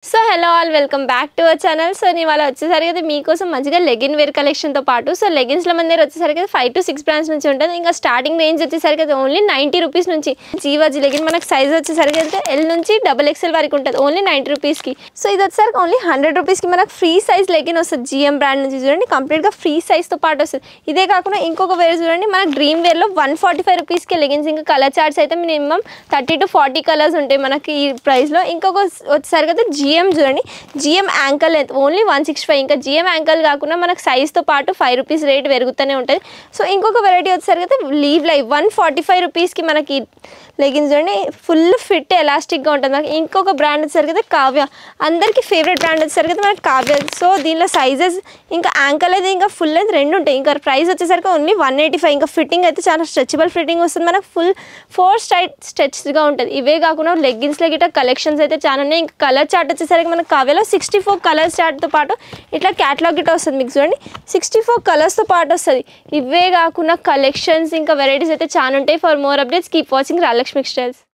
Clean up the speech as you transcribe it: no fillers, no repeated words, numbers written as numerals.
So hello all welcome back to our channel. So నేను వాళ్ళ వచ్చేసరికి అయితే మీకోసం మంచిగా లెగిన్ వేర్ కలెక్షన్తో పాటు సో లెగిన్స్లో మన దగ్గర వచ్చేసరికి అయితే 5 to 6 బ్రాండ్స్ నుంచి ఉంటుంది. ఇంకా స్టార్టింగ్ రేంజ్ వచ్చేసరికి అయితే ఓన్లీ 90 రూపీస్ నుంచి జీవాజీ లెగిన్ మనకు సైజ్ వచ్చేసరికి అయితే ఎల్ నుంచి XXL వరకు ఉంటుంది ఓన్లీ 90 రూపీస్కి. సో ఇది వచ్చేసరికి ఓన్లీ 100 రూపీస్కి మనకు ఫ్రీ సైజ్ లెగిన్ వస్తుంది. జిఎం బ్రాండ్ నుంచి చూడండి కంప్లీట్గా ఫ్రీ సైజ్తో పాటు వస్తుంది. ఇదే కాకుండా ఇంకొక వేర్ చూడండి మనకు డ్రీమ్ వేర్లో 145 రూపీస్కి లెగిన్స్. ఇంకా కలర్ చార్ట్స్ అయితే మినిమం 30 to 40 కలర్స్ ఉంటాయి మనకి ఈ ప్రైస్లో. ఇంకొక వచ్చేసరికి అయితే జిఎం చూడండి జిఎం యాంకల్ లెంత్ ఓన్లీ 165. ఇంకా జిఎం యాంకల్ కాకుండా మనకు సైజ్తో పాటు 5 రూపీస్ రేట్ పెరుగుతూనే ఉంటుంది. సో ఇంకొక వెరైటీ వచ్చేసరికి అయితే లీవ్ లైవ్ 145 రూపీస్కి మనకి లెగిన్స్ చూడండి ఫుల్ ఫిట్ ఎలాస్టిక్గా ఉంటుంది. మనకి ఇంకొక బ్రాండ్ వచ్చేసరికి అయితే కావ్య, అందరికీ ఫేవరెట్ బ్రాండ్ వచ్చేసరికి అయితే మనకి కావ్య. సో దీనిలో సైజెస్ ఇంకా యాంకల్ అయితే ఇంకా ఫుల్ లెంత్ రెండు ఉంటాయి. ఇంకా ప్రైస్ వచ్చేసరికి ఓన్లీ 185. ఇంకా ఫిట్టింగ్ అయితే చాలా స్ట్రెచబుల్ ఫిట్టింగ్ వస్తుంది మనకు, ఫుల్ 4 స్ట్రెచ్గా ఉంటుంది. ఇవే కాకుండా లెగ్గిన్స్లో గిట్ట కలెక్షన్స్ అయితే చాలా ఉన్నాయి. ఇంకా కలర్ చార్ట్ వచ్చేసరికి మనకు కావ్యలో 64 కలర్స్ చార్ట్తో పాటు ఇట్లా క్యాటలాగ్ గిట్ట వస్తుంది. మీకు చూడండి 64 కలర్స్తో పాటు వస్తుంది. ఇవే కాకుండా కలెక్షన్స్ ఇంకా వెరైటీస్ అయితే చాలా ఉంటాయి. For more updates keep watching Rajalakshmi textiles.